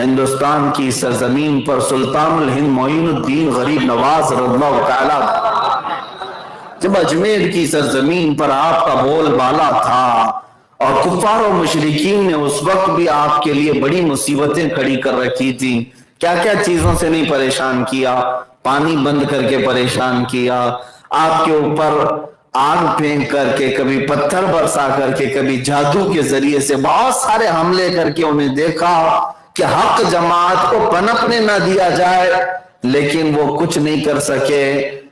ہندوستان کی سرزمین پر سلطان الہند معین الدین غریب نواز رضی اللہ تعالی جب اجمیر کی سرزمین پر آپ کا بول بالا تھا اور کفار و مشرکین نے اس وقت بھی آپ کے لیے بڑی مصیبتیں کھڑی کر رکھی تھی، کیا کیا چیزوں سے نہیں پریشان کیا، پانی بند کر کے پریشان کیا، آپ کے اوپر آگ پھینک کر کے، کبھی پتھر برسا کر کے، کبھی جادو کے ذریعے سے بہت سارے حملے کر کے انہیں دیکھا کہ حق جماعت کو پنپنے نہ دیا جائے، لیکن وہ کچھ نہیں کر سکے،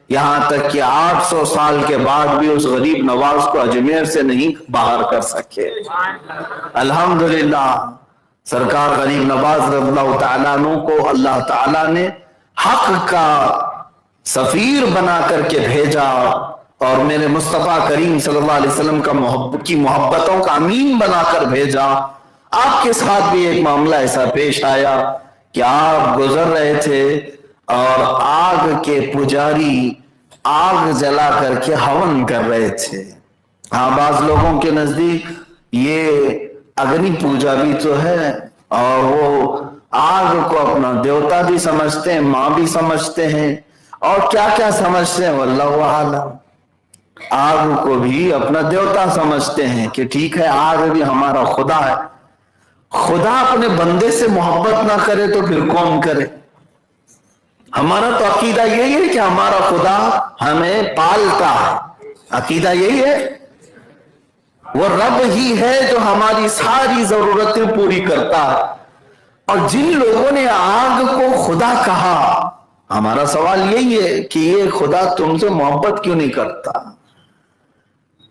یہاں تک کہ 800 سال کے بعد بھی اس غریب نواز کو اجمیر سے نہیں باہر کر سکے۔ الحمدللہ سرکار غریب نواز رضی اللہ تعالیٰ عنہ کو اللہ تعالیٰ نے حق کا سفیر بنا کر کے بھیجا اور میرے مصطفیٰ کریم صلی اللہ علیہ وسلم کی محبتوں کا امین بنا کر بھیجا۔ آپ کے ساتھ بھی ایک معاملہ ایسا پیش آیا کہ آپ گزر رہے تھے اور آگ کے پجاری آگ جلا کر کے ہون کر رہے تھے۔ ہاں، بعض لوگوں کے نزدیک یہ اگنی پوجا بھی تو ہے اور وہ آگ کو اپنا دیوتا بھی سمجھتے ہیں، ماں بھی سمجھتے ہیں اور کیا کیا سمجھتے ہیں واللہ اعلم۔ آگ کو بھی اپنا دیوتا سمجھتے ہیں کہ ٹھیک ہے، آگ بھی ہمارا خدا ہے۔ خدا اپنے بندے سے محبت نہ کرے تو پھر کون کرے؟ ہمارا تو عقیدہ یہی ہے کہ ہمارا خدا ہمیں پالتا ہے، عقیدہ یہی ہے، وہ رب ہی ہے جو ہماری ساری ضرورتیں پوری کرتا ہے۔ اور جن لوگوں نے آگ کو خدا کہا، ہمارا سوال یہی ہے کہ یہ خدا تم سے محبت کیوں نہیں کرتا؟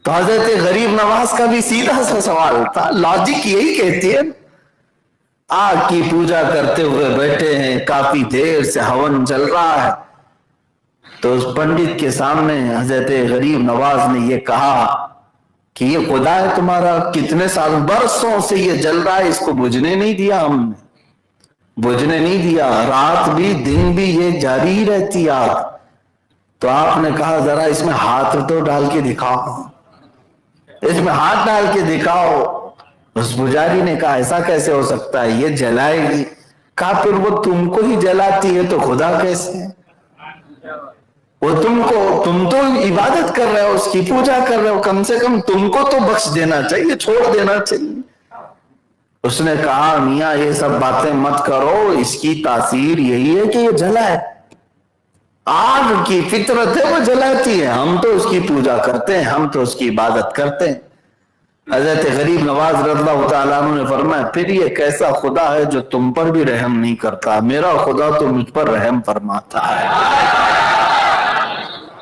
تو حضرت غریب نواز کا بھی سیدھا سا سوال تھا، لاجک یہی کہتی ہے، آگ کی پوجا کرتے ہوئے بیٹھے ہیں، کافی دیر سے ہون چل رہا ہے، تو اس پنڈت کے سامنے حضرت غریب نواز نے یہ کہا کہ یہ خدا ہے تمہارا، کتنے سال برسوں سے یہ جل رہا ہے، اس کو بجھنے نہیں دیا، ہم نے بجھنے نہیں دیا، رات بھی دن بھی یہ جاری ہی رہتی آگ۔ تو آپ نے کہا ذرا اس میں ہاتھ تو ڈال کے دکھاؤ، اس میں ہاتھ ڈال کے دکھاؤ۔ اس پجاری نے کہا ایسا کیسے ہو سکتا ہے، یہ جلائے گی؟ کہا پھر وہ تم کو ہی جلاتی ہے تو خدا کیسے؟ وہ تم تو عبادت کر رہے ہو، اس کی پوجا کر رہے ہو، کم سے کم تم کو تو بخش دینا چاہیے، چھوڑ دینا چاہیے۔ اس نے کہا میاں یہ سب باتیں مت کرو، اس کی تاثیر یہی ہے کہ یہ جلائے، آگ کی فطرت ہے، وہ جلاتی ہے، ہم تو اس کی پوجا کرتے ہیں، ہم تو اس کی عبادت کرتے ہیں۔ حضرت غریب نواز رضی اللہ تعالیٰ عنہ نے فرمایا پھر یہ کیسا خدا ہے جو تم پر بھی رحم نہیں کرتا؟ میرا خدا تو مجھ پر رحم فرماتا ہے،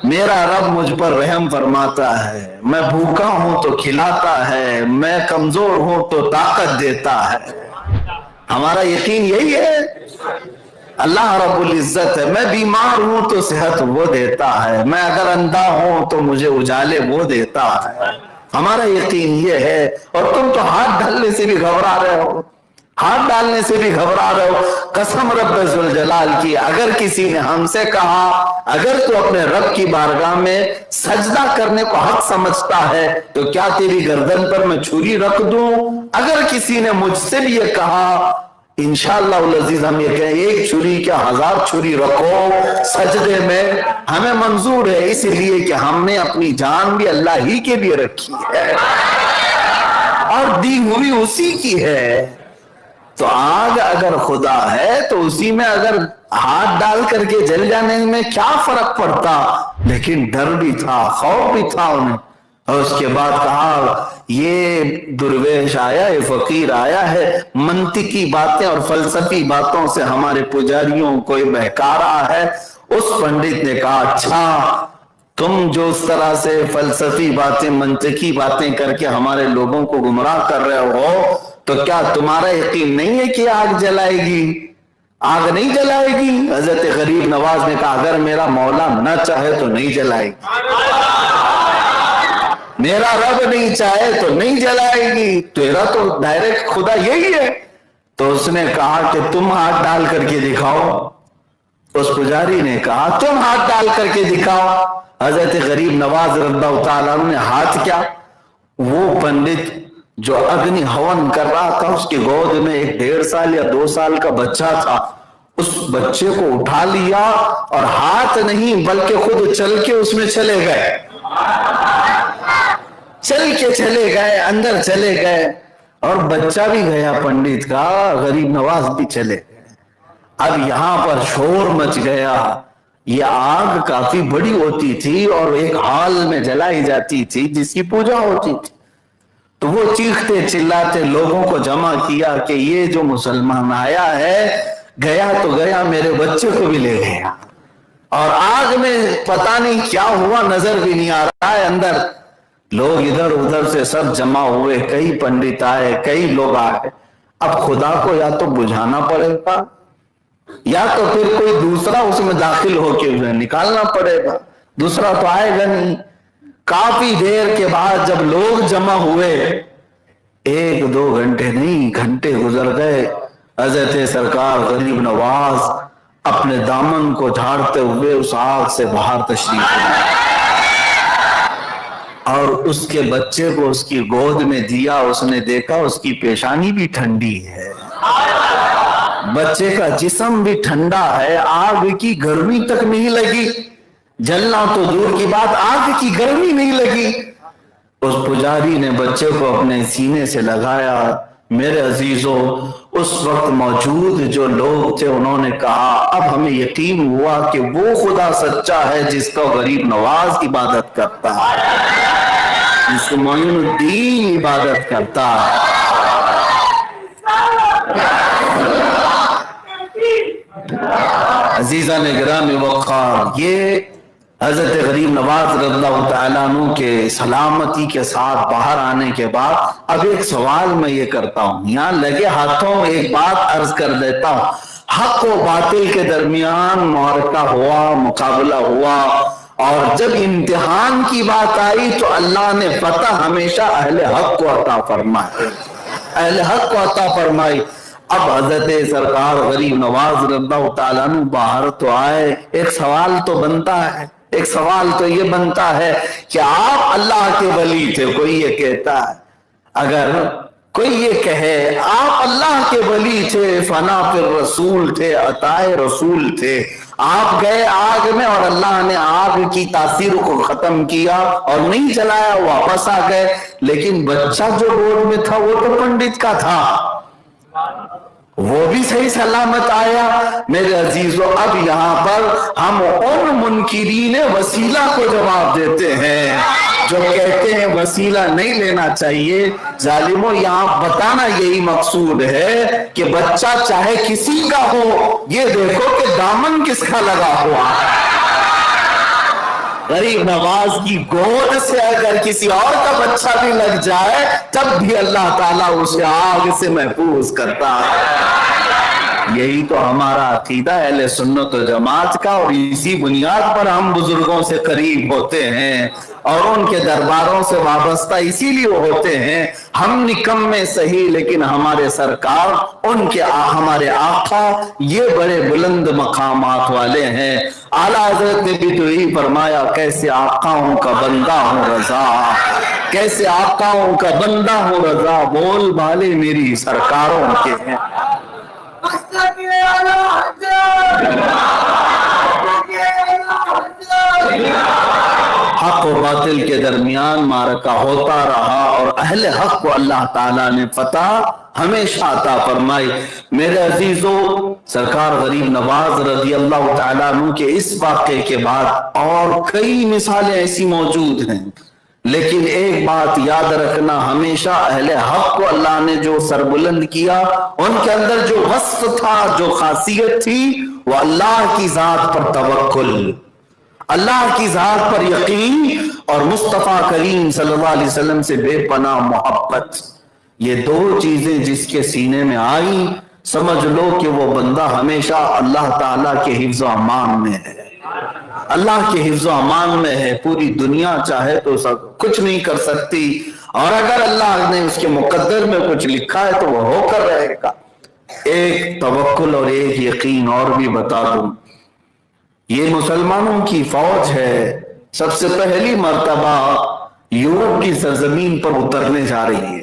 میرا رب مجھ پر رحم فرماتا ہے، میں بھوکا ہوں تو کھلاتا ہے، میں کمزور ہوں تو طاقت دیتا ہے۔ ہمارا یقین یہی ہے، اللہ رب العزت ہے، میں بیمار ہوں تو صحت وہ دیتا ہے، میں اگر اندھا ہوں تو مجھے اجالے وہ دیتا ہے۔ ہمارا یقین یہ ہے، اور تم تو ہاتھ ڈالنے سے بھی گھبرا رہے ہو، ہاتھ ڈالنے سے بھی گھبرا رہے ہو۔ قسم رب ذوالجلال کی، اگر کسی نے ہم سے کہا اگر تو اپنے رب کی بارگاہ میں سجدہ کرنے کو حق سمجھتا ہے تو کیا تیری گردن پر میں چھری رکھ دوں؟ اگر کسی نے مجھ سے بھی یہ کہا انشاءاللہ العزیز ہم یہ کہیں ایک چھری کیا 1000 چھری رکھو سجدے میں، ہمیں منظور ہے، اس لیے کہ ہم نے اپنی جان بھی اللہ ہی کے لیے رکھی ہے اور دی ہوئی اسی کی ہے۔ تو آگ اگر خدا ہے تو اسی میں اگر ہاتھ ڈال کر کے جل جانے میں کیا فرق پڑتا؟ لیکن ڈر بھی تھا، خوف بھی تھا انہیں۔ اور اس کے بعد کہا یہ درویش آیا ہے، فقیر آیا ہے، منطقی باتیں اور فلسفی باتوں سے ہمارے پجاریوں کو بہکا رہا ہے۔ اس پنڈت نے کہا اچھا تم جو اس طرح سے فلسفی باتیں منطقی باتیں کر کے ہمارے لوگوں کو گمراہ کر رہے ہو تو کیا تمہارا یقین نہیں ہے کہ آگ جلائے گی؟ آگ نہیں جلائے گی؟ حضرت غریب نواز نے کہا اگر میرا مولا نہ چاہے تو نہیں جلائے گی، میرا رب نہیں چاہے تو نہیں جلائے گی، تیرا تو ڈائریکٹ خدا یہی ہے۔ تو اس نے کہا کہ تم ہاتھ ڈال کر کے دکھاؤ۔ اس پجاری نے کہا تم ہاتھ ڈال کر کے دکھاؤ۔ حضرت غریب نواز رضی اللہ تعالیٰ نے ہاتھ کیا، وہ پنڈت جو اگنی ہون کر رہا تھا اس کی گود میں ایک 1.5 سال یا 2 سال کا بچہ تھا، اس بچے کو اٹھا لیا اور ہاتھ نہیں بلکہ خود چل کے اس میں چلے گئے، چل کے چلے گئے، اندر چلے گئے، اور بچہ بھی گیا پنڈت کا، غریب نواز بھی چلے گئے۔ اب یہاں پر شور مچ گیا، یہ آگ کافی بڑی ہوتی تھی اور ایک ہال میں جلائی جاتی تھی جس کی پوجا ہوتی تھی، تو وہ چیختے چلاتے لوگوں کو جمع کیا کہ یہ جو مسلمان آیا ہے گیا تو گیا، میرے بچے کو بھی لے گیا، اور آگ میں پتہ نہیں کیا ہوا، نظر بھی نہیں آ رہا ہے اندر۔ لوگ ادھر ادھر سے سب جمع ہوئے، کئی پنڈت آئے، کئی لوگ آئے۔ اب خدا کو یا تو بجھانا پڑے گا یا تو پھر کوئی دوسرا اس میں داخل ہو کے نکالنا پڑے گا، دوسرا تو آئے گا نہیں۔ کافی دیر کے بعد جب لوگ جمع ہوئے، 1-2 گھنٹے نہیں گھنٹے گزر گئے، حضرت سرکار غریب نواز اپنے دامن کو جھاڑتے ہوئے اس آگ سے باہر تشریف لائے اور اس کے بچے کو اس کی گود میں دیا۔ اس نے دیکھا اس کی پیشانی بھی ٹھنڈی ہے، بچے کا جسم بھی ٹھنڈا ہے، آگ کی گرمی تک نہیں لگی، جلنا تو دور کی بات، آگ کی گرمی نہیں لگی۔ اس پجاری نے بچے کو اپنے سینے سے لگایا۔ میرے عزیزوں، اس وقت موجود جو لوگ تھے انہوں نے کہا اب ہمیں یقین ہوا کہ وہ خدا سچا ہے جس کا غریب نواز عبادت کرتا ہے، جس کو معین الدین عبادت کرتا ہے۔ عزیزان گرامی وقار، یہ حضرت غریب نواز رضی اللہ تعالیٰ عنہ کے سلامتی کے ساتھ باہر آنے کے بعد اب ایک سوال میں یہ کرتا ہوں، یہاں لگے ہاتھوں ایک بات عرض کر دیتا ہوں۔ حق و باطل کے درمیان معرکہ ہوا، مقابلہ ہوا، اور جب امتحان کی بات آئی تو اللہ نے فتح ہمیشہ اہل حق کو عطا فرمائی، اہل حق کو عطا فرمائی۔ اب حضرت سرکار غریب نواز رضی اللہ تعالیٰ عنہ باہر تو آئے، ایک سوال تو بنتا ہے، ایک سوال تو یہ بنتا ہے کہ آپ اللہ کے ولی تھے، کوئی یہ کہتا ہے، اگر کوئی یہ کہے آپ اللہ کے ولی تھے، فنا پھر رسول تھے، عطائے رسول تھے، آپ گئے آگ میں اور اللہ نے آگ کی تاثیر کو ختم کیا اور نہیں جلایا، واپس آ گئے، لیکن بچہ جو گود میں تھا وہ تو پنڈت کا تھا، وہ بھی صحیح سلامت آیا۔ میرے عزیزو، اب یہاں پر ہم ان منکرین وسیلہ کو جواب دیتے ہیں جو کہتے ہیں وسیلہ نہیں لینا چاہیے۔ ظالموں، یہاں بتانا یہی مقصود ہے کہ بچہ چاہے کسی کا ہو، یہ دیکھو کہ دامن کس کا لگا ہوا ہے۔ غریب نواز کی گود سے اگر کسی اور کا بچہ بھی لگ جائے تب بھی اللہ تعالیٰ اسے آگ سے محفوظ کرتا ہے۔ یہی تو ہمارا عقیدہ اہل سنت و جماعت کا، اور اسی بنیاد پر ہم بزرگوں سے قریب ہوتے ہیں اور ان کے درباروں سے وابستہ اسی لیے ہوتے ہیں۔ ہم نکمے صحیح لیکن ہمارے سرکار، ان کے ہمارے آقا یہ بڑے بلند مقامات والے ہیں۔ اعلیٰ حضرت نے بھی تو یہی فرمایا، کیسے آقاؤں کا بندہ ہوں رضا، کیسے آقاؤں کا بندہ ہوں رضا، بول بالے میری سرکاروں کے ہیں۔ حق و باطل کے درمیان معرکہ ہوتا رہا اور اہل حق کو اللہ تعالیٰ نے فتح ہمیشہ عطا فرمائی۔ میرے عزیزو، سرکار غریب نواز رضی اللہ تعالیٰ عنہ کے اس واقعے کے بعد اور کئی مثالیں ایسی موجود ہیں، لیکن ایک بات یاد رکھنا، ہمیشہ اہل حق کو اللہ نے جو سربلند کیا، ان کے اندر جو وصف تھا، جو خاصیت تھی، وہ اللہ کی ذات پر توکل، اللہ کی ذات پر یقین اور مصطفیٰ کریم صلی اللہ علیہ وسلم سے بے پناہ محبت۔ یہ دو چیزیں جس کے سینے میں آئی، سمجھ لو کہ وہ بندہ ہمیشہ اللہ تعالیٰ کے حفظ و امان میں ہے، اللہ کے حفظ و امان میں ہے۔ پوری دنیا چاہے تو سب کچھ نہیں کر سکتی، اور اگر اللہ نے اس کے مقدر میں کچھ لکھا ہے تو وہ ہو کر رہے گا۔ ایک توکل اور ایک یقین اور بھی بتا دوں، یہ مسلمانوں کی فوج ہے، سب سے پہلی مرتبہ یورپ کی سرزمین پر اترنے جا رہی ہے۔